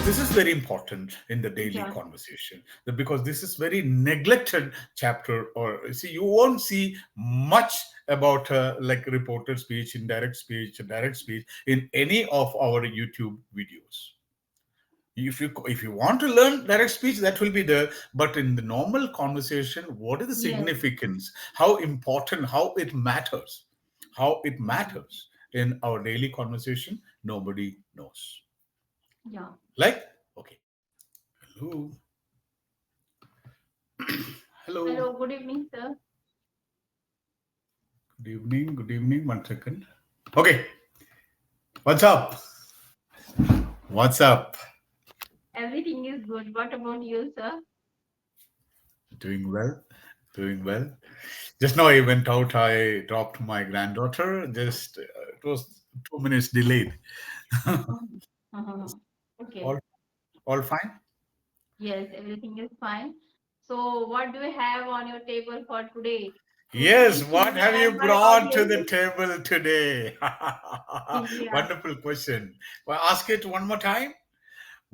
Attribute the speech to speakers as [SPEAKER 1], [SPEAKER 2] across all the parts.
[SPEAKER 1] This is very important in the daily
[SPEAKER 2] Yeah.
[SPEAKER 1] conversation because this is very neglected chapter. Or see, you won't see much about like reported speech, indirect speech, direct speech in any of our YouTube videos. If you want to learn direct speech, that will be there. But in the normal conversation, what is the
[SPEAKER 2] Yes.
[SPEAKER 1] significance? How important? How it matters in our daily conversation? Nobody knows.
[SPEAKER 2] Yeah.
[SPEAKER 1] Like, okay, hello, hello,
[SPEAKER 2] Hello. Good evening, sir.
[SPEAKER 1] good evening, good evening. 1 second. Okay, what's up? What's up?
[SPEAKER 2] Everything is good. What about you, sir?
[SPEAKER 1] Doing well, doing well. Just now I went out. I dropped my granddaughter. Just it was 2 minutes delayed.
[SPEAKER 2] Okay.
[SPEAKER 1] all, all fine.
[SPEAKER 2] Yes, everything is fine. So, what do you have on your table for today? Could you
[SPEAKER 1] Yes.
[SPEAKER 2] please
[SPEAKER 1] What have you
[SPEAKER 2] share my
[SPEAKER 1] brought to the
[SPEAKER 2] audience?
[SPEAKER 1] table today?
[SPEAKER 2] Yeah.
[SPEAKER 1] Wonderful question. Well, ask it one more time.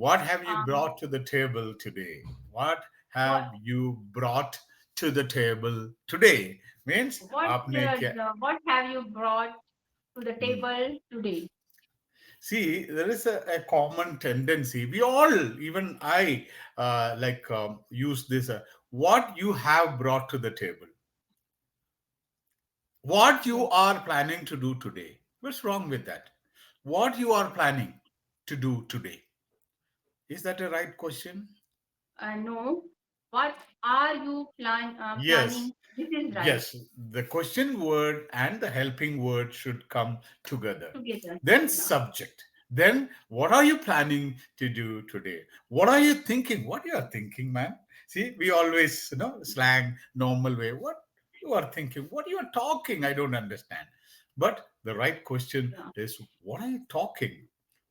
[SPEAKER 1] What have you
[SPEAKER 2] Um,
[SPEAKER 1] brought to the table today? What
[SPEAKER 2] what
[SPEAKER 1] have you brought to the table today? Means आपने क्या?
[SPEAKER 2] what have you brought to the
[SPEAKER 1] Hmm.
[SPEAKER 2] table today?
[SPEAKER 1] See, there is a common tendency. We all, even I, use this. What you have brought to the table. What
[SPEAKER 2] Yes.
[SPEAKER 1] you are planning to do today. What's wrong with that? What you are planning to do today. Is that a right question?
[SPEAKER 2] No. What are you
[SPEAKER 1] Yes.
[SPEAKER 2] planning? This is right.
[SPEAKER 1] Yes, the question word and the helping word should come together.
[SPEAKER 2] Together.
[SPEAKER 1] Then
[SPEAKER 2] Yeah.
[SPEAKER 1] subject. Then what are you planning to do today? What are you thinking? What you are thinking, man? See, we always, slang, normal way. What you are thinking? What you are talking? I don't understand. But the right question
[SPEAKER 2] Yeah.
[SPEAKER 1] is, what are you talking?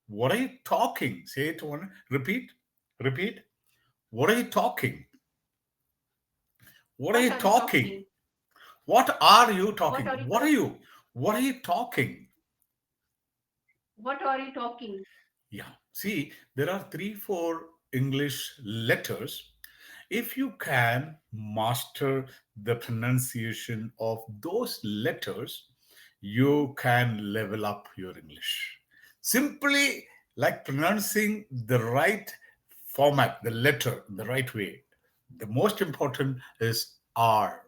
[SPEAKER 1] What are you talking? Say it one. Repeat. Repeat. What are you talking? What are
[SPEAKER 2] What
[SPEAKER 1] you
[SPEAKER 2] are you
[SPEAKER 1] talking?
[SPEAKER 2] talking?
[SPEAKER 1] What are you
[SPEAKER 2] What
[SPEAKER 1] talking?
[SPEAKER 2] are you
[SPEAKER 1] What are
[SPEAKER 2] talking?
[SPEAKER 1] you? What are you talking?
[SPEAKER 2] What are you talking?
[SPEAKER 1] Yeah. See, there are three, four English letters. If you can master the pronunciation of those letters, you can level up your English. Simply like pronouncing the right format, the letter, the right way. The most important is R,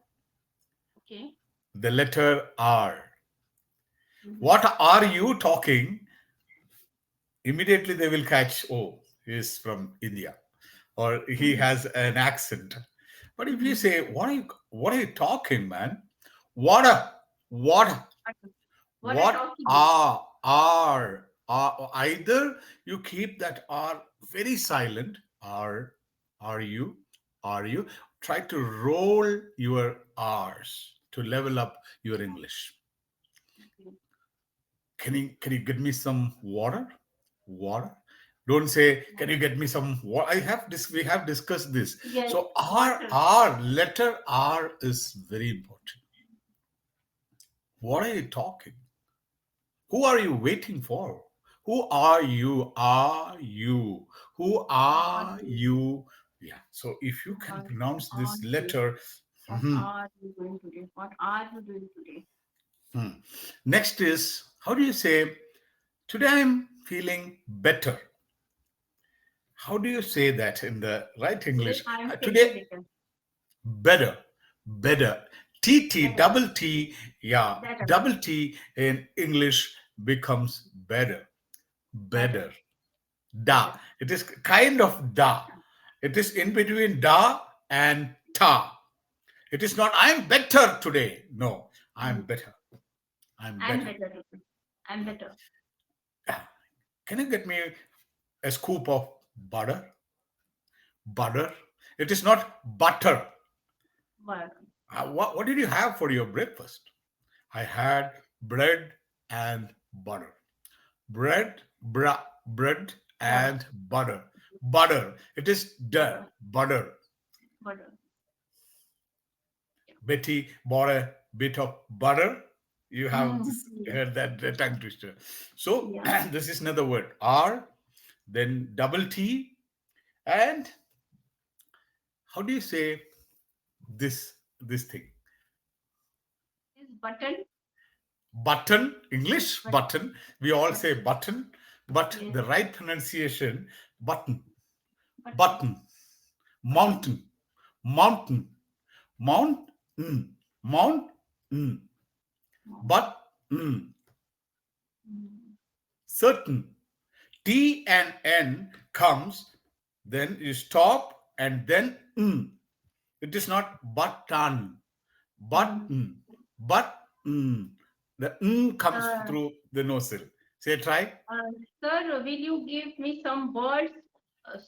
[SPEAKER 2] Okay.
[SPEAKER 1] the letter R.
[SPEAKER 2] Mm-hmm.
[SPEAKER 1] What are you talking? Immediately they will catch, oh, he's from India or he
[SPEAKER 2] Mm-hmm.
[SPEAKER 1] has an accent. But if you
[SPEAKER 2] Mm-hmm.
[SPEAKER 1] say, what are you talking, man? What a, what,
[SPEAKER 2] What are you
[SPEAKER 1] what
[SPEAKER 2] talking?
[SPEAKER 1] are, either you keep that R very silent, are you, are you, try to roll your R's to level up your English.
[SPEAKER 2] Okay.
[SPEAKER 1] Can you get me some water? Water. Don't say, can you get me some water? I have this. We have discussed this.
[SPEAKER 2] Yes,
[SPEAKER 1] So
[SPEAKER 2] water.
[SPEAKER 1] letter R is very important. What are you talking? Who are you waiting for? Who are you? Are you? Who
[SPEAKER 2] Are
[SPEAKER 1] are
[SPEAKER 2] you?
[SPEAKER 1] you? Yeah. So if you can
[SPEAKER 2] Are,
[SPEAKER 1] pronounce
[SPEAKER 2] are
[SPEAKER 1] this
[SPEAKER 2] you?
[SPEAKER 1] letter,
[SPEAKER 2] What
[SPEAKER 1] mhm,
[SPEAKER 2] are you doing today? What are you doing today?
[SPEAKER 1] hmm. Next is, how do you say? Today I'm feeling better. How do you say that in the right
[SPEAKER 2] Today
[SPEAKER 1] English?
[SPEAKER 2] I am feeling
[SPEAKER 1] Today,
[SPEAKER 2] better.
[SPEAKER 1] better, better. TT,
[SPEAKER 2] Better.
[SPEAKER 1] double T, yeah,
[SPEAKER 2] Better.
[SPEAKER 1] double T in English becomes better,
[SPEAKER 2] Better.
[SPEAKER 1] better. Da.
[SPEAKER 2] Better.
[SPEAKER 1] It is kind of da. It is in between da and ta. It is not, I'm better today. No, I'm
[SPEAKER 2] Mm.
[SPEAKER 1] better. I'm
[SPEAKER 2] I'm
[SPEAKER 1] better.
[SPEAKER 2] better today. I'm better.
[SPEAKER 1] Yeah. Can you get me a scoop of butter? Butter. It is not butter.
[SPEAKER 2] But
[SPEAKER 1] What did you have for your breakfast? I had bread and butter. Bread
[SPEAKER 2] butter.
[SPEAKER 1] and butter. Butter. It is the
[SPEAKER 2] Butter.
[SPEAKER 1] butter.
[SPEAKER 2] Butter.
[SPEAKER 1] Betty bought a bit of butter. You have
[SPEAKER 2] Mm.
[SPEAKER 1] this,
[SPEAKER 2] Yes.
[SPEAKER 1] heard that the tongue twister. So
[SPEAKER 2] Yeah.
[SPEAKER 1] this is another word. R. then double T, and how do you say this thing?
[SPEAKER 2] This button.
[SPEAKER 1] Button, English
[SPEAKER 2] But
[SPEAKER 1] button. We all say
[SPEAKER 2] button.
[SPEAKER 1] button, but
[SPEAKER 2] Yes.
[SPEAKER 1] the right pronunciation, button,
[SPEAKER 2] Button.
[SPEAKER 1] button,
[SPEAKER 2] Button.
[SPEAKER 1] mountain, mountain, mountain, mountain,
[SPEAKER 2] Mountain.
[SPEAKER 1] button,
[SPEAKER 2] Mm.
[SPEAKER 1] certain. T and N comes, then you stop, and then it is not button,
[SPEAKER 2] Mm.
[SPEAKER 1] button, button. The comes
[SPEAKER 2] Uh,
[SPEAKER 1] through the nostril. Say, try.
[SPEAKER 2] Sir, will you give me some words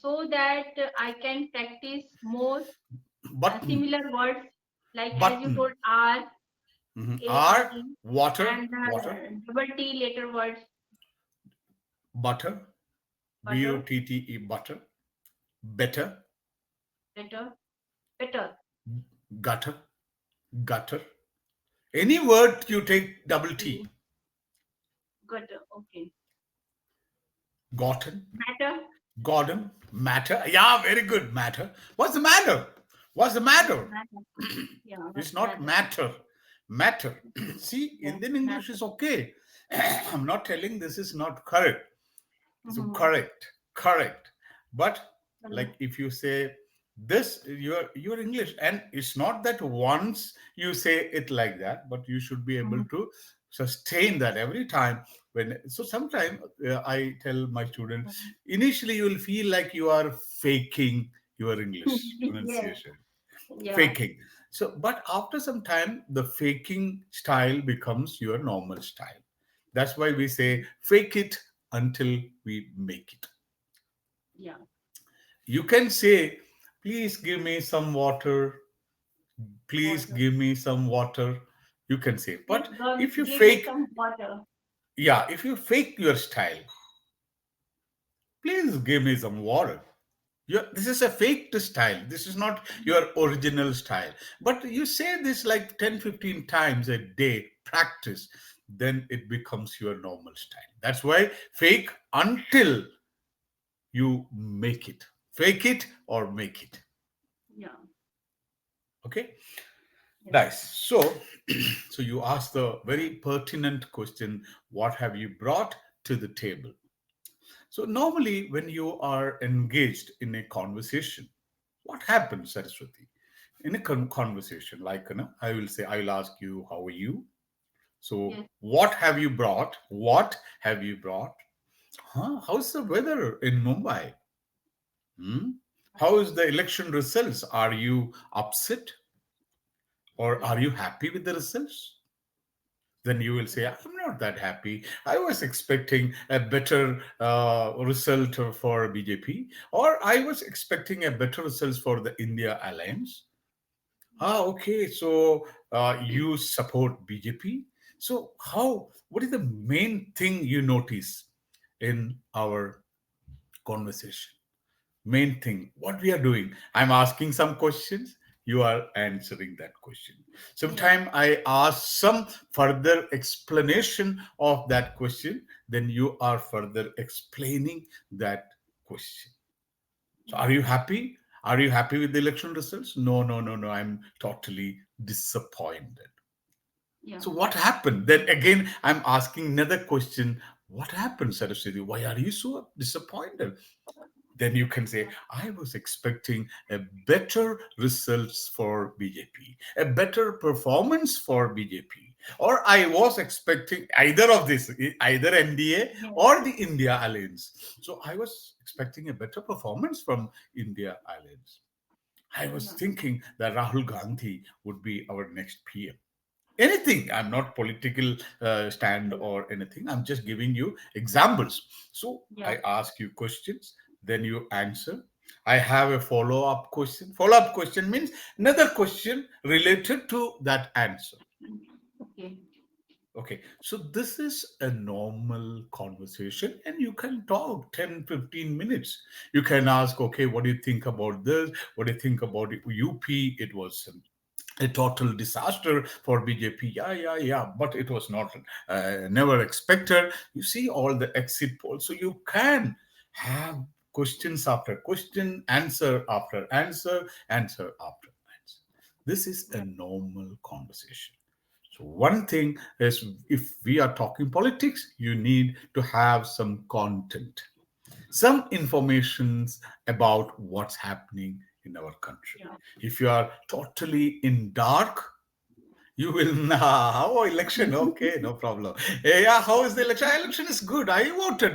[SPEAKER 2] so that I can practice more
[SPEAKER 1] Button,
[SPEAKER 2] similar words like as you told
[SPEAKER 1] button.
[SPEAKER 2] R,
[SPEAKER 1] R,
[SPEAKER 2] ARE,
[SPEAKER 1] water,
[SPEAKER 2] and
[SPEAKER 1] water,
[SPEAKER 2] double T later words
[SPEAKER 1] butter, B O
[SPEAKER 2] butter,
[SPEAKER 1] T T E, butter, better,
[SPEAKER 2] better, better,
[SPEAKER 1] gutter, gutter. Any word you take double T,
[SPEAKER 2] okay, good, okay,
[SPEAKER 1] gotten,
[SPEAKER 2] matter,
[SPEAKER 1] Gordon, matter. Yeah, very good. Matter. What's the matter? What's the
[SPEAKER 2] what's
[SPEAKER 1] matter?
[SPEAKER 2] matter? Yeah,
[SPEAKER 1] It's
[SPEAKER 2] what's
[SPEAKER 1] not
[SPEAKER 2] matter?
[SPEAKER 1] matter. Matter. See,
[SPEAKER 2] Yeah,
[SPEAKER 1] Indian English
[SPEAKER 2] matter.
[SPEAKER 1] is okay. I'm not telling this is not correct. So
[SPEAKER 2] Mm-hmm.
[SPEAKER 1] correct, correct. But
[SPEAKER 2] Mm-hmm.
[SPEAKER 1] like if you say this, you're English, and it's not that once you say it like that, but you should be able to sustain that every time. When so sometimes I tell my students, initially you will feel like you are faking your English
[SPEAKER 2] Yes,
[SPEAKER 1] pronunciation,
[SPEAKER 2] yeah,
[SPEAKER 1] faking. So, but after some time, the faking style becomes your normal style. That's why we say fake it until we make it.
[SPEAKER 2] yeah.
[SPEAKER 1] You can say, please give me some water, please
[SPEAKER 2] Water.
[SPEAKER 1] give me some water. You can say,
[SPEAKER 2] Please
[SPEAKER 1] but if you
[SPEAKER 2] give me
[SPEAKER 1] fake,
[SPEAKER 2] some water.
[SPEAKER 1] yeah, if you fake your style, please give me some water. This is a fake style. This is not your original style. But you say this like 10, 15 times a day, practice, then it becomes your normal style. That's why fake until you make it. Fake it or make it.
[SPEAKER 2] Yeah,
[SPEAKER 1] Okay?
[SPEAKER 2] yes,
[SPEAKER 1] Nice. So, so you asked the very pertinent question, what have you brought to the table? So normally when you are engaged in a conversation, what happens, Saraswati? In a conversation, like, I will say, I will ask you, how are you? So,
[SPEAKER 2] yes.
[SPEAKER 1] what have you brought? What have you brought? Huh? How's the weather in Mumbai? Hmm? How is the election results? Are you upset or are
[SPEAKER 2] Yeah,
[SPEAKER 1] you happy with the results? Then you will say, I'm not that happy. I was expecting a better result for BJP, or I was expecting a better result for the India alliance. Ah, okay. So you support BJP. So what is the main thing you notice in our conversation? Main thing, what we are doing. I'm asking some questions. You are answering that question.
[SPEAKER 2] yeah,
[SPEAKER 1] Sometime I ask some further explanation of that question. Then you are further explaining that question. So are
[SPEAKER 2] yeah,
[SPEAKER 1] you happy? Are you happy with the election results? No, no, no, no. I'm totally disappointed.
[SPEAKER 2] yeah,
[SPEAKER 1] So what happened? Then again, I'm asking another question. What happened, Saraswati? Why are you so disappointed? Then you can say, I was expecting a better results for BJP, a better performance for BJP, or I was expecting either of this, either NDA
[SPEAKER 2] yeah,
[SPEAKER 1] or the India Alliance. So I was expecting a better performance from India Alliance. I was
[SPEAKER 2] yeah,
[SPEAKER 1] thinking that Rahul Gandhi would be our next PM. Anything, I'm not political stand
[SPEAKER 2] yeah,
[SPEAKER 1] or anything, I'm just giving you examples. So
[SPEAKER 2] yeah,
[SPEAKER 1] I ask you questions, then you answer. I have a follow-up question. Follow-up question means another question related to that answer.
[SPEAKER 2] okay,
[SPEAKER 1] Okay, so this is a normal conversation, and you can talk 10, 15 minutes. You can ask, okay, what do you think about this? What do you think about UP? It was a total disaster for BJP. Yeah, yeah, yeah, but it was not never expected. You see all the exit polls, so you can have questions after question, answer after answer, answer after answer. This is a
[SPEAKER 2] Yeah.
[SPEAKER 1] normal conversation. So, one thing is, if we are talking politics, you need to have some content, some informations about what's happening in our country.
[SPEAKER 2] Yeah.
[SPEAKER 1] If you are totally in dark, you will now. Oh, election. Okay, no problem. Yeah, how is the election? Election is good. I voted.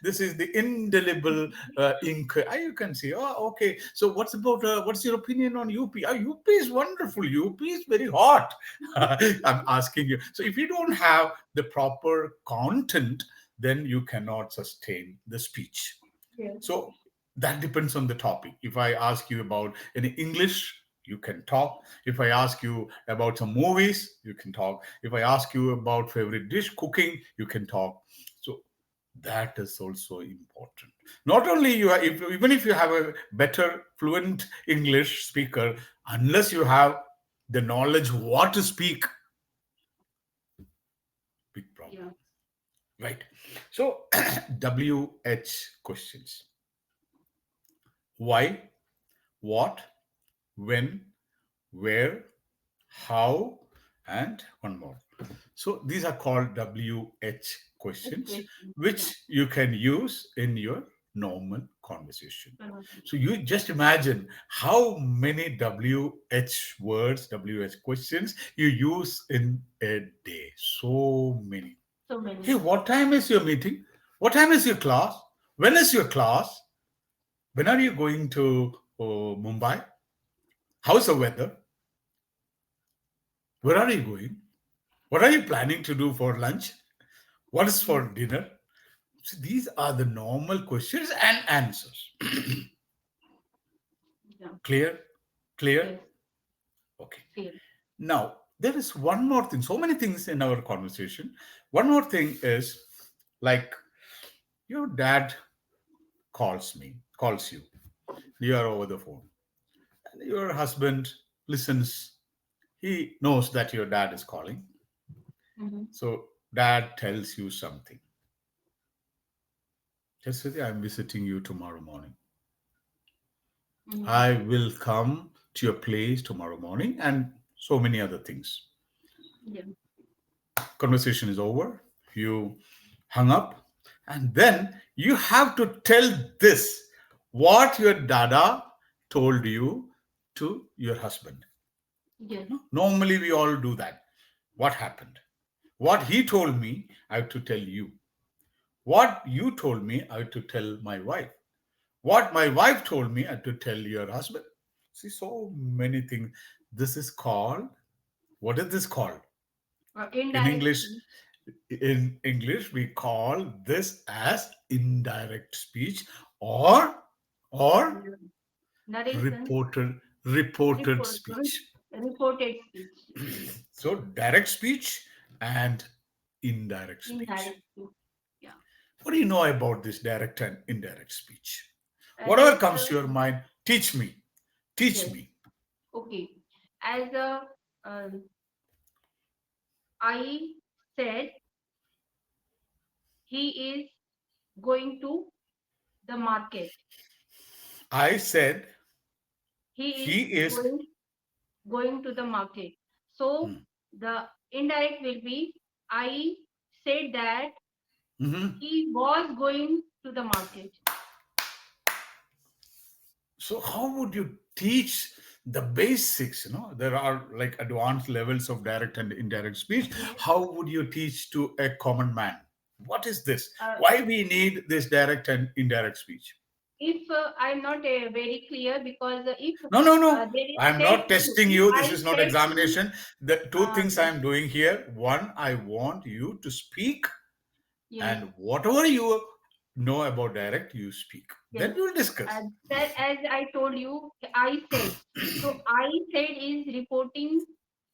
[SPEAKER 1] This is the indelible ink. You can see. Oh, okay. So, what's about? What's your opinion on UP? UP is wonderful. UP is very hot. I'm asking you. So, if you don't have the proper content, then you cannot sustain the speech.
[SPEAKER 2] Yes.
[SPEAKER 1] So that depends on the topic. If I ask you about any English, you can talk. If I ask you about some movies, you can talk. If I ask you about favorite dish, cooking, you can talk. So that is also important. Not only you are, even if you have a better fluent English speaker, unless you have the knowledge what to speak, big problem,
[SPEAKER 2] Yeah.
[SPEAKER 1] right? So WH questions: why, what, when, where, how, and one more. So these are called WH questions,
[SPEAKER 2] Expression. Yeah.
[SPEAKER 1] which you can use in your normal conversation. So
[SPEAKER 2] Conversation.
[SPEAKER 1] you just imagine how many WH words, WH questions you use in a day. So many.
[SPEAKER 2] So
[SPEAKER 1] Hey,
[SPEAKER 2] many.
[SPEAKER 1] what time is your meeting? What time is your class? When is your class? When are you going to Mumbai? How's the weather? Where are you going? What are you planning to do for lunch? What is
[SPEAKER 2] Yes.
[SPEAKER 1] for dinner? So these are the normal questions and answers.
[SPEAKER 2] Yeah.
[SPEAKER 1] Clear? Clear?
[SPEAKER 2] Yes.
[SPEAKER 1] Okay.
[SPEAKER 2] Clear.
[SPEAKER 1] Now, there is one more thing. So many things in our conversation. One more thing is, like, your dad calls you. You are over the phone. And your husband listens. He knows that your dad is calling.
[SPEAKER 2] Mm-hmm.
[SPEAKER 1] So dad tells you something. Just say, I'm visiting you tomorrow morning.
[SPEAKER 2] Mm-hmm.
[SPEAKER 1] I will come to your place tomorrow morning, and so many other things.
[SPEAKER 2] Yeah.
[SPEAKER 1] Conversation is over. You hung up, and then you have to tell this what your dada told you to your husband.
[SPEAKER 2] Yes.
[SPEAKER 1] No? Normally, we all do that. What happened? What he told me, I have to tell you. What you told me, I have to tell my wife. What my wife told me, I have to tell your husband. See, so many things. This is called, what is this called? In
[SPEAKER 2] Indirect
[SPEAKER 1] English,
[SPEAKER 2] speech.
[SPEAKER 1] we call this as indirect speech, or
[SPEAKER 2] And narration.
[SPEAKER 1] reported
[SPEAKER 2] Report.
[SPEAKER 1] speech.
[SPEAKER 2] Reported speech.
[SPEAKER 1] So direct speech and indirect speech.
[SPEAKER 2] Indirect speech. Yeah.
[SPEAKER 1] What do you know about this direct and indirect speech? Whatever
[SPEAKER 2] As
[SPEAKER 1] comes to your mind, teach me. Teach
[SPEAKER 2] yes.
[SPEAKER 1] me.
[SPEAKER 2] Okay. As I said, he is going to the market.
[SPEAKER 1] I said
[SPEAKER 2] He is
[SPEAKER 1] he is.
[SPEAKER 2] going to the market. So
[SPEAKER 1] Hmm.
[SPEAKER 2] the indirect will be I said that
[SPEAKER 1] Mhm.
[SPEAKER 2] he was going to the market.
[SPEAKER 1] So how would you teach the basics? There are like advanced levels of direct and indirect speech.
[SPEAKER 2] Yes.
[SPEAKER 1] How would you teach to a common man? What is this?
[SPEAKER 2] Uh,
[SPEAKER 1] Why we need this direct and indirect speech?
[SPEAKER 2] if I'm not very clear, because if
[SPEAKER 1] No, no, no.
[SPEAKER 2] there is
[SPEAKER 1] I'm
[SPEAKER 2] said
[SPEAKER 1] not
[SPEAKER 2] to you,
[SPEAKER 1] testing
[SPEAKER 2] if
[SPEAKER 1] you. This
[SPEAKER 2] I
[SPEAKER 1] is not
[SPEAKER 2] said to you,
[SPEAKER 1] examination. The two things
[SPEAKER 2] yes,
[SPEAKER 1] I'm doing here. One, I want you to speak,
[SPEAKER 2] yes,
[SPEAKER 1] and whatever you know about direct, you speak.
[SPEAKER 2] yes.
[SPEAKER 1] Then we'll discuss.
[SPEAKER 2] That, as I told you, I said. So I said is reporting.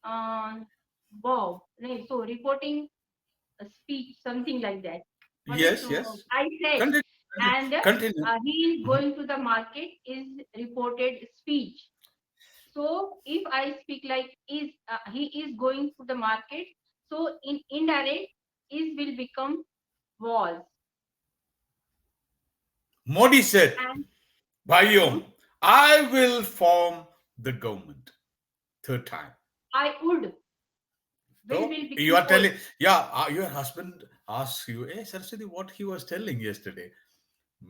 [SPEAKER 2] Wow. No, so reporting a speech, something like that. What is
[SPEAKER 1] Yes,
[SPEAKER 2] to
[SPEAKER 1] yes.
[SPEAKER 2] I said,
[SPEAKER 1] Continue.
[SPEAKER 2] and
[SPEAKER 1] Continue.
[SPEAKER 2] he is
[SPEAKER 1] Mhm.
[SPEAKER 2] going to the market is reported speech. So if I speak like is he is going to the market, so in indirect is will become was.
[SPEAKER 1] Modi said,
[SPEAKER 2] and
[SPEAKER 1] Bhaiyon,
[SPEAKER 2] hmm,
[SPEAKER 1] I will form the government. Third time.
[SPEAKER 2] I would
[SPEAKER 1] So
[SPEAKER 2] will
[SPEAKER 1] you
[SPEAKER 2] become
[SPEAKER 1] are
[SPEAKER 2] would.
[SPEAKER 1] telling, yeah, your husband asks you, hey, Saraswati, what he was telling yesterday.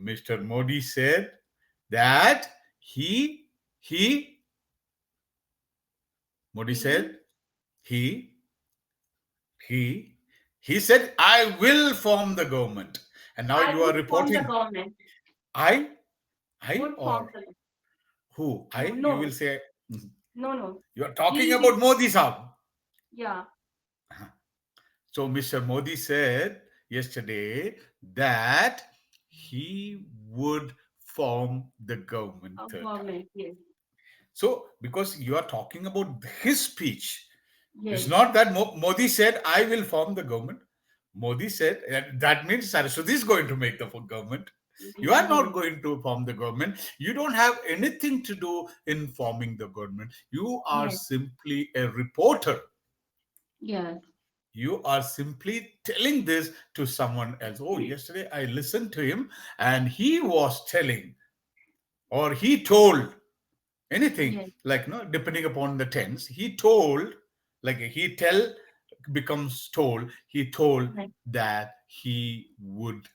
[SPEAKER 1] Mr. Modi said that he, he, Modi
[SPEAKER 2] He
[SPEAKER 1] said, he, he, he said, I will form the government. And now
[SPEAKER 2] I
[SPEAKER 1] you are
[SPEAKER 2] would form the
[SPEAKER 1] reporting,
[SPEAKER 2] government.
[SPEAKER 1] I,
[SPEAKER 2] Would form
[SPEAKER 1] or
[SPEAKER 2] the
[SPEAKER 1] who? I, you will
[SPEAKER 2] no
[SPEAKER 1] say, mhm.
[SPEAKER 2] no.
[SPEAKER 1] You are talking
[SPEAKER 2] He
[SPEAKER 1] about
[SPEAKER 2] will,
[SPEAKER 1] Modi Saab.
[SPEAKER 2] yeah,
[SPEAKER 1] So Mr. Modi said yesterday that he would form the government
[SPEAKER 2] a
[SPEAKER 1] third time.
[SPEAKER 2] government. Yes,
[SPEAKER 1] So because you are talking about his speech, it's
[SPEAKER 2] yes,
[SPEAKER 1] not that Modi said, I will form the government. Modi said, that means Saraswati is going to make the government. You are
[SPEAKER 2] yes,
[SPEAKER 1] not going to form the government. You don't have anything to do in forming the government. You are
[SPEAKER 2] yes,
[SPEAKER 1] simply a reporter.
[SPEAKER 2] yes,
[SPEAKER 1] You are simply telling this to someone else. Oh, yesterday I listened to him and he was telling, or he told anything,
[SPEAKER 2] yes,
[SPEAKER 1] like, no, depending upon the tense, he told, like he tell becomes told, he told
[SPEAKER 2] yes,
[SPEAKER 1] that he would,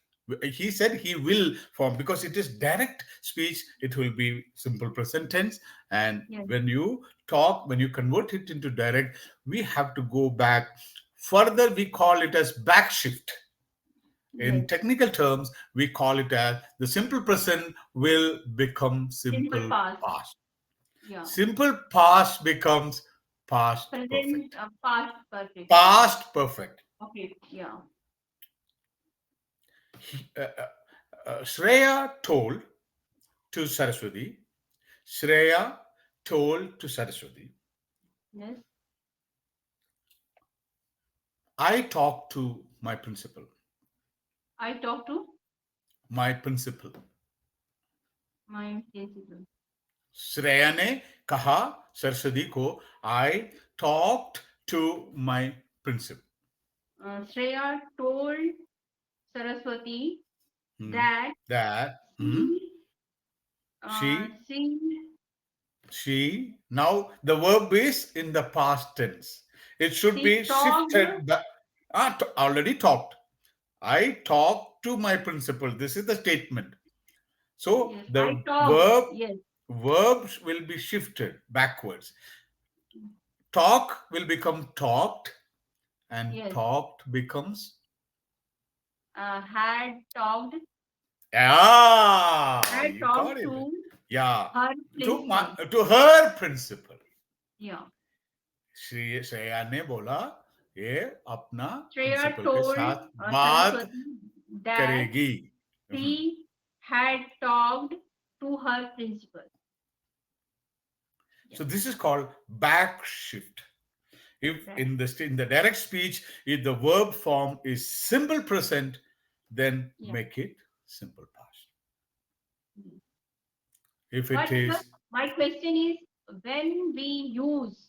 [SPEAKER 1] he said he will form, because it is direct speech, it will be simple present tense. And
[SPEAKER 2] yes,
[SPEAKER 1] when you talk, when you convert it into direct, we have to go back further. We call it as backshift. In
[SPEAKER 2] yes.
[SPEAKER 1] technical terms, we call it as the simple present will become
[SPEAKER 2] Simple
[SPEAKER 1] simple
[SPEAKER 2] past.
[SPEAKER 1] past.
[SPEAKER 2] Yeah.
[SPEAKER 1] Simple past becomes past
[SPEAKER 2] Present,
[SPEAKER 1] perfect.
[SPEAKER 2] past perfect. Yeah.
[SPEAKER 1] Past perfect.
[SPEAKER 2] Okay. Yeah.
[SPEAKER 1] Uh, uh, Shreya told to Saraswati. Shreya told to Saraswati,
[SPEAKER 2] Yes.
[SPEAKER 1] I talked to my principal.
[SPEAKER 2] I talk to
[SPEAKER 1] My principal.
[SPEAKER 2] my principal.
[SPEAKER 1] Shreya ने कहा सरस्वती को, I talked to my principal.
[SPEAKER 2] Shreya told Saraswati
[SPEAKER 1] Hmm.
[SPEAKER 2] that
[SPEAKER 1] That
[SPEAKER 2] she,
[SPEAKER 1] she
[SPEAKER 2] she,
[SPEAKER 1] she now the verb is in the past tense. It should
[SPEAKER 2] she
[SPEAKER 1] be
[SPEAKER 2] talked.
[SPEAKER 1] shifted back. Already talked. I talked to my principal. This is the statement. So
[SPEAKER 2] Yes. I
[SPEAKER 1] the
[SPEAKER 2] talked. Yes.
[SPEAKER 1] verbs will be shifted backwards. Talk will become talked, and
[SPEAKER 2] Yes.
[SPEAKER 1] talked becomes,
[SPEAKER 2] Had talked.
[SPEAKER 1] yeah,
[SPEAKER 2] Had
[SPEAKER 1] you got
[SPEAKER 2] talked
[SPEAKER 1] it.
[SPEAKER 2] to
[SPEAKER 1] Yeah,
[SPEAKER 2] her principal.
[SPEAKER 1] to her principal.
[SPEAKER 2] Yeah.
[SPEAKER 1] Shri Shreya ने बोला ये अपना
[SPEAKER 2] Shreya
[SPEAKER 1] principal के
[SPEAKER 2] told
[SPEAKER 1] साथ बात
[SPEAKER 2] Saraswati that
[SPEAKER 1] करेगी. Mhm.
[SPEAKER 2] she had talked to her principal. Yeah.
[SPEAKER 1] So this is called back shift. If
[SPEAKER 2] Right.
[SPEAKER 1] in the direct speech, if the verb form is simple present, then
[SPEAKER 2] Yeah.
[SPEAKER 1] make it simple past.
[SPEAKER 2] Mm.
[SPEAKER 1] If it
[SPEAKER 2] But
[SPEAKER 1] is,
[SPEAKER 2] my question is when we use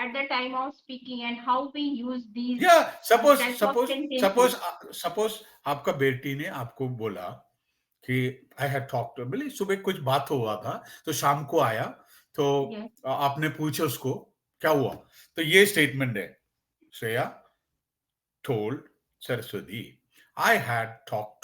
[SPEAKER 2] at the time of speaking and how we use these
[SPEAKER 1] या suppose
[SPEAKER 2] type of
[SPEAKER 1] suppose
[SPEAKER 2] sentences.
[SPEAKER 1] Suppose suppose आपका बेटी ने आपको बोला कि आई had talk to, बोले सुबह कुछ बात हुआ था तो शाम को आया, तो
[SPEAKER 2] Yes.
[SPEAKER 1] आपने पूछा उसको क्या हुआ, तो ये स्टेटमेंट है. Shreya told Saraswati, I had talk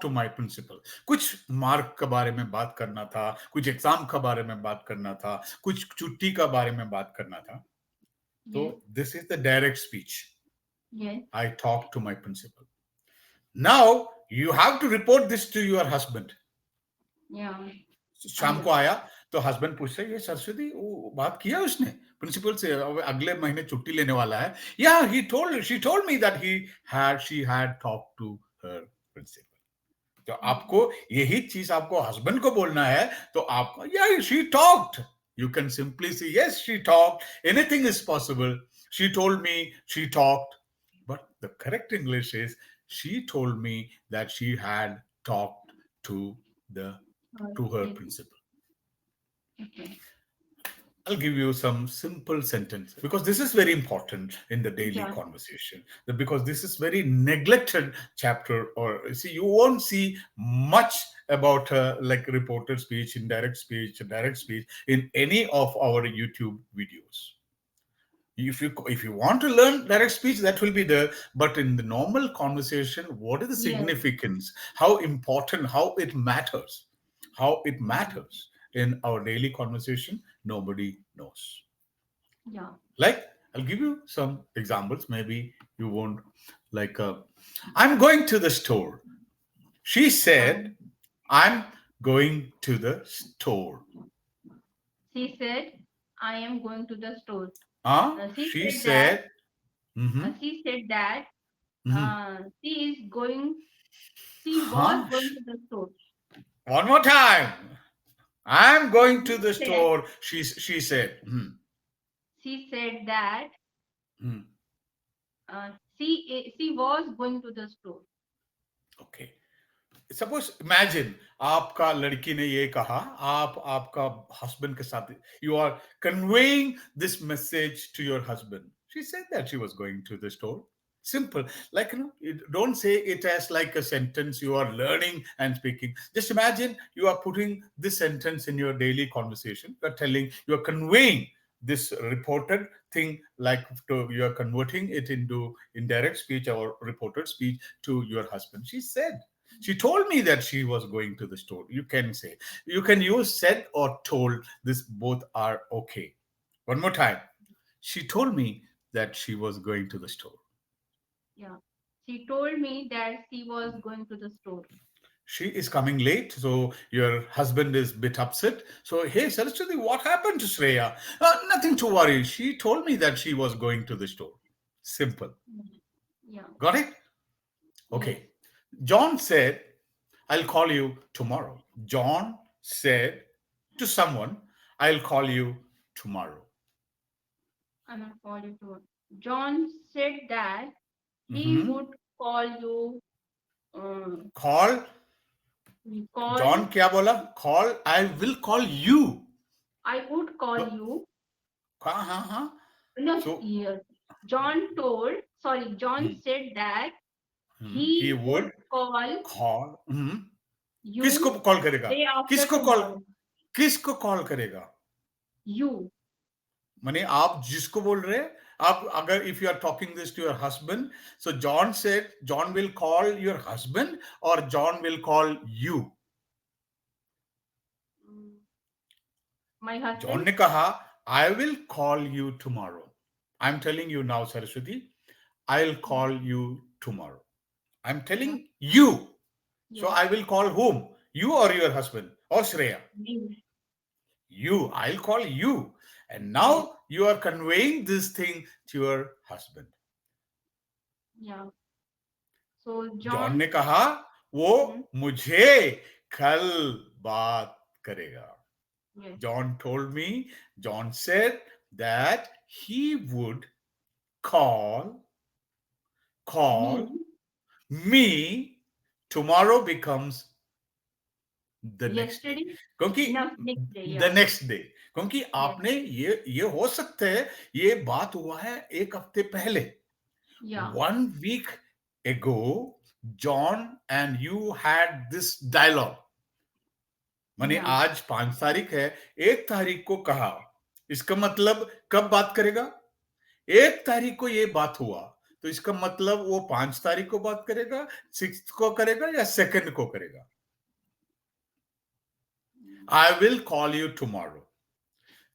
[SPEAKER 1] to my principal. कुछ मार्क के बारे में बात करना था, कुछ एग्जाम के बारे में बात करना था, कुछ छुट्टी के बारे में बात करना था. तो
[SPEAKER 2] Yes.
[SPEAKER 1] This is the direct speech.
[SPEAKER 2] Yes.
[SPEAKER 1] I talked to my principal. Now you have to report this to your husband.
[SPEAKER 2] Yeah.
[SPEAKER 1] शाम को
[SPEAKER 2] Understood.
[SPEAKER 1] आया तो हस्बैंड पूछते ये सरस्वती वो बात किया उसने प्रिंसिपल से, अगले महीने छुट्टी लेने वाला है. या she told me that she had talk to her principal. तो आपको
[SPEAKER 2] Okay.
[SPEAKER 1] यही चीज आपको हस्बैंड को बोलना है, तो आपको या she talked, you can simply say yes she talked, anything is possible. She told me she talked, but the correct English is she told me that she had talked to the to her
[SPEAKER 2] Yes.
[SPEAKER 1] principal.
[SPEAKER 2] Okay.
[SPEAKER 1] I'll give you some simple sentence because this is very important in the daily
[SPEAKER 2] Yeah.
[SPEAKER 1] conversation. Because this is very neglected chapter, or see, you won't see much about like reported speech, direct speech in any of our YouTube videos. If you want to learn direct speech, that will be there. But in the normal conversation, what is the
[SPEAKER 2] Yes.
[SPEAKER 1] significance? How important? How it
[SPEAKER 2] Yeah.
[SPEAKER 1] matters in our daily conversation? Nobody knows.
[SPEAKER 2] Yeah.
[SPEAKER 1] Like, I'll give you some examples. Maybe you won't like. I'm going to the store. She said,
[SPEAKER 2] Um,
[SPEAKER 1] "I'm going to the store."
[SPEAKER 2] she said, "I am going to the store." She
[SPEAKER 1] She
[SPEAKER 2] said that.
[SPEAKER 1] said, mm-hmm,
[SPEAKER 2] She said that.
[SPEAKER 1] mm-hmm.
[SPEAKER 2] She is going. She was
[SPEAKER 1] Huh?
[SPEAKER 2] going to the store.
[SPEAKER 1] One more time. I'm going to
[SPEAKER 2] She
[SPEAKER 1] the
[SPEAKER 2] said.
[SPEAKER 1] store. She said. Hmm,
[SPEAKER 2] She said that.
[SPEAKER 1] hmm.
[SPEAKER 2] She was going to the store.
[SPEAKER 1] Okay. Suppose imagine आपका लड़की ने ये कहा, आप आपका husband के साथ you are conveying this message to your husband. She said that she was going to the store. Simple. Like, don't say it as like a sentence you are learning and speaking. Just imagine you are putting this sentence in your daily conversation. You are telling, you are conveying this reported thing, like you are converting it into indirect speech or reported speech to your husband. She told me that she was going to the store. You can say, you can use said or told. This both are okay. One more time. She told me that she was going to the store.
[SPEAKER 2] Yeah. She told me that she was going to the store.
[SPEAKER 1] She is coming late, so your husband is a bit upset. So, hey, Saraswati, what happened to Shreya? Nothing to worry. She told me that she was going to the store. Simple.
[SPEAKER 2] Mm. Yeah.
[SPEAKER 1] Got it?
[SPEAKER 2] Yes.
[SPEAKER 1] Okay. John said, I'll call you tomorrow. John said to someone, I'll call you tomorrow.
[SPEAKER 2] I'm not calling to. John said that he
[SPEAKER 1] Mhm.
[SPEAKER 2] would call you. Um,
[SPEAKER 1] Call.
[SPEAKER 2] call.
[SPEAKER 1] John क्या बोला? Call. I will call you.
[SPEAKER 2] I would call
[SPEAKER 1] तो
[SPEAKER 2] you.
[SPEAKER 1] हाँ हाँ हाँ.
[SPEAKER 2] No,
[SPEAKER 1] So
[SPEAKER 2] here. John told. Sorry. John said that
[SPEAKER 1] he
[SPEAKER 2] he would
[SPEAKER 1] would
[SPEAKER 2] call
[SPEAKER 1] call. किसको
[SPEAKER 2] you
[SPEAKER 1] call करेगा?
[SPEAKER 2] day after
[SPEAKER 1] किसको call
[SPEAKER 2] tomorrow.
[SPEAKER 1] किसको कॉल करेगा?
[SPEAKER 2] You.
[SPEAKER 1] माने आप जिसको बोल रहे हैं, आप अगर if you are talking this to your husband, so John said John will call your husband or John will call you.
[SPEAKER 2] Mm, my
[SPEAKER 1] John
[SPEAKER 2] husband.
[SPEAKER 1] ने कहा, I will call you tomorrow. I'm telling you now, Saraswati, I'll
[SPEAKER 2] Yeah.
[SPEAKER 1] call you tomorrow. I'm
[SPEAKER 2] Yeah.
[SPEAKER 1] telling you. So
[SPEAKER 2] Yes.
[SPEAKER 1] I will call whom? You or your husband? Or Shreya?
[SPEAKER 2] You.
[SPEAKER 1] You. I'll call you. And
[SPEAKER 2] Yes.
[SPEAKER 1] now you are conveying this thing to your husband.
[SPEAKER 2] Yeah. So
[SPEAKER 1] John ने
[SPEAKER 2] John.
[SPEAKER 1] कहा, वो
[SPEAKER 2] Hmm,
[SPEAKER 1] मुझे कल बात करेगा.
[SPEAKER 2] yes.
[SPEAKER 1] John told me, John said that he would call call
[SPEAKER 2] Me.
[SPEAKER 1] me. Tomorrow becomes the next day.
[SPEAKER 2] Yesterday.
[SPEAKER 1] क्योंकि
[SPEAKER 2] No, next day.
[SPEAKER 1] The
[SPEAKER 2] Yeah.
[SPEAKER 1] Next day, क्योंकि
[SPEAKER 2] Yes.
[SPEAKER 1] आपने ये हो सकता है ये बात हुआ है एक हफ्ते पहले.
[SPEAKER 2] Yeah.
[SPEAKER 1] 1 week ago, John and you had this dialogue. माने
[SPEAKER 2] Yeah.
[SPEAKER 1] आज 5 तारीख है, 1 तारीख को कहा. इसका मतलब कब बात करेगा? 1 तारीख को ये बात हुआ, तो इसका मतलब वो 5 तारीख को बात करेगा, 6th को करेगा या 2nd को करेगा.
[SPEAKER 2] Mm.
[SPEAKER 1] I will call you tomorrow.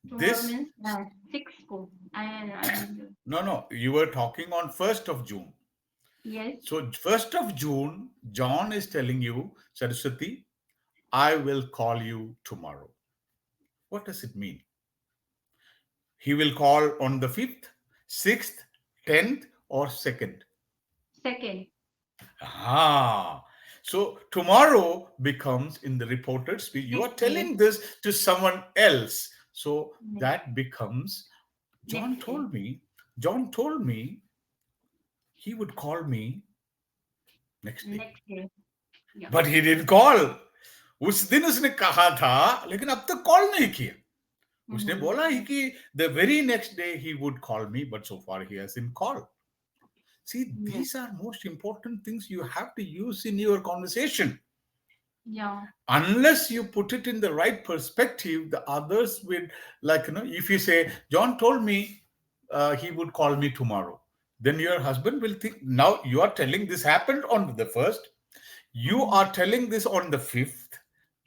[SPEAKER 2] Tomorrow
[SPEAKER 1] This,
[SPEAKER 2] means six ko. I.
[SPEAKER 1] no, you were talking on 1st of June.
[SPEAKER 2] Yes.
[SPEAKER 1] So 1st of June, John is telling you, Saraswati, I will call you tomorrow. What does it mean? He will call on the 5th, 6th, 10th, or 2nd.
[SPEAKER 2] Second.
[SPEAKER 1] Ah, so tomorrow becomes in the reported speech. You are
[SPEAKER 2] Next day.
[SPEAKER 1] telling this to someone else. So
[SPEAKER 2] Next.
[SPEAKER 1] that becomes, John
[SPEAKER 2] Next day.
[SPEAKER 1] told me, John told me he would call me next day.
[SPEAKER 2] Next day. Yeah.
[SPEAKER 1] But he didn't call. उस दिन उसने कहा था, लेकिन अब तक call नहीं किया. उसने
[SPEAKER 2] Mm-hmm.
[SPEAKER 1] बोला ही कि the very next day he would call me, but so far he hasn't called. See,
[SPEAKER 2] Yes.
[SPEAKER 1] these are most important things you have to use in your conversation.
[SPEAKER 2] Yeah.
[SPEAKER 1] Unless you put it in the right perspective, the others will, like, if you say, John told me he would call me tomorrow, then your husband will think, now you are telling this happened on the first, you
[SPEAKER 2] Mm-hmm.
[SPEAKER 1] are telling this on the fifth,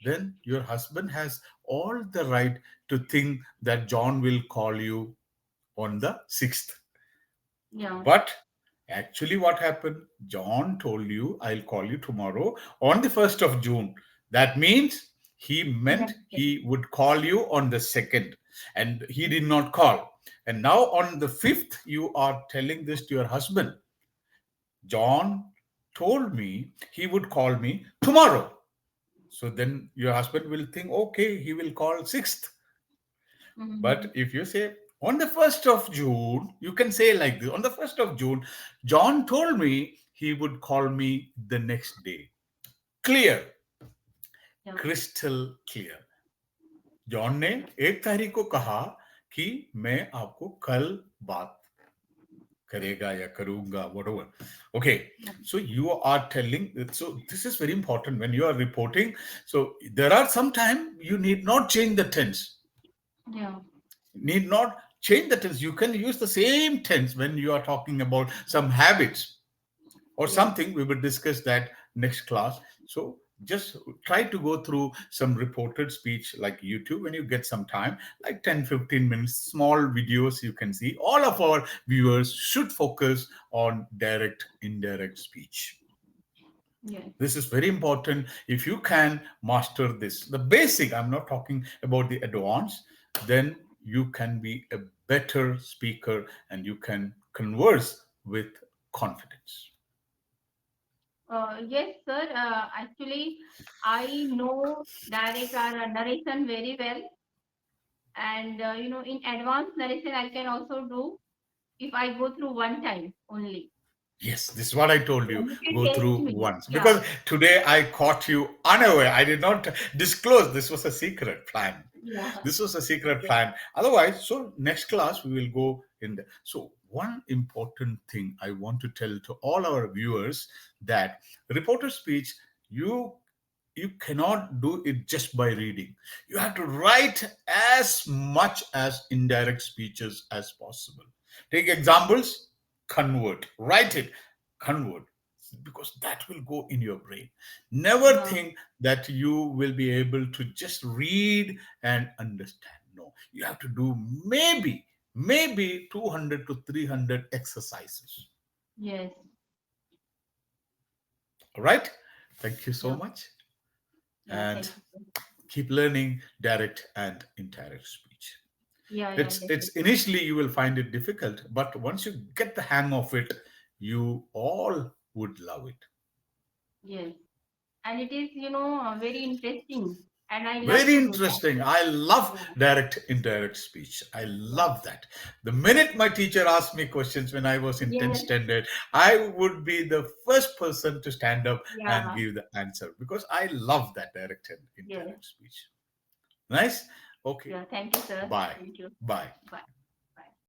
[SPEAKER 1] then your husband has all the right to think that John will call you on the sixth.
[SPEAKER 2] Yeah.
[SPEAKER 1] But actually, what happened? John told you, I'll call you tomorrow on the 1st of June. That means he meant
[SPEAKER 2] That's it.
[SPEAKER 1] he would call you on the 2nd, and he did not call. And now on the 5th, you are telling this to your husband. John told me he would call me tomorrow. So then your husband will think, okay, he will call 6th.
[SPEAKER 2] Mm-hmm.
[SPEAKER 1] But if you say on the 1st of June, you can say like this, on the 1st of June, John told me he would call me the next day. Clear,
[SPEAKER 2] Yeah.
[SPEAKER 1] crystal clear. John ने 1 तारीख को कहा कि मैं आपको कल बात करेगा या करूंगा, whatever. Okay,
[SPEAKER 2] Yeah.
[SPEAKER 1] so you are telling, so this is very important when you are reporting. So there are sometimes you need not change the tense,
[SPEAKER 2] Yeah.
[SPEAKER 1] need not change the tense. You can use the same tense when you are talking about some habits or
[SPEAKER 2] Yes.
[SPEAKER 1] something. We will discuss that next class. So just try to go through some reported speech like YouTube when you get some time, like 10-15 minutes, small videos you can see. All of our viewers should focus on direct, indirect speech.
[SPEAKER 2] Yes.
[SPEAKER 1] This is very important. If you can master this, the basic, I'm not talking about the advanced, then you can be a better speaker and you can converse with confidence.
[SPEAKER 2] Yes, sir. Actually, I know direct or narration very well, and in advanced narration, I can also do if I go through one time only.
[SPEAKER 1] Yes, this is what I told
[SPEAKER 2] Yeah,
[SPEAKER 1] you.
[SPEAKER 2] you can
[SPEAKER 1] Go
[SPEAKER 2] test
[SPEAKER 1] through
[SPEAKER 2] me.
[SPEAKER 1] once.
[SPEAKER 2] Yeah.
[SPEAKER 1] Because today I caught you unaware. I did not disclose this was a secret plan.
[SPEAKER 2] Yeah.
[SPEAKER 1] This was a secret
[SPEAKER 2] Okay.
[SPEAKER 1] plan. Otherwise, so next class we will go in the. So, one important thing I want to tell to all our viewers that reporter speech, you you cannot do it just by reading. You have to write as much as indirect speeches as possible. Take examples, convert, write it, convert, because that will go in your brain. Never
[SPEAKER 2] Yeah.
[SPEAKER 1] think that you will be able to just read and understand. No, you have to do maybe 200 to 300 exercises.
[SPEAKER 2] Yes.
[SPEAKER 1] All right. Thank you so
[SPEAKER 2] Yeah.
[SPEAKER 1] much.
[SPEAKER 2] Yeah.
[SPEAKER 1] And
[SPEAKER 2] Thank you, sir.
[SPEAKER 1] keep learning direct and indirect speech.
[SPEAKER 2] Yeah. Yeah.
[SPEAKER 1] It's
[SPEAKER 2] Definitely.
[SPEAKER 1] initially you will find it difficult, but once you get the hang of it, you all would love it.
[SPEAKER 2] Yes. And it is, very interesting, and I love
[SPEAKER 1] Very
[SPEAKER 2] to do that.
[SPEAKER 1] interesting. I love
[SPEAKER 2] Yeah.
[SPEAKER 1] direct indirect speech. I
[SPEAKER 2] Yeah.
[SPEAKER 1] love that. The minute my teacher asked me questions when I was in 10th
[SPEAKER 2] Yes.
[SPEAKER 1] standard, I would be the first person to stand up and
[SPEAKER 2] Yeah.
[SPEAKER 1] give the answer because I love that direct and
[SPEAKER 2] Yes.
[SPEAKER 1] indirect speech. Nice. Okay.
[SPEAKER 2] Yeah. Thank you, sir.
[SPEAKER 1] Bye.
[SPEAKER 2] Thank you.
[SPEAKER 1] Bye.
[SPEAKER 2] Bye.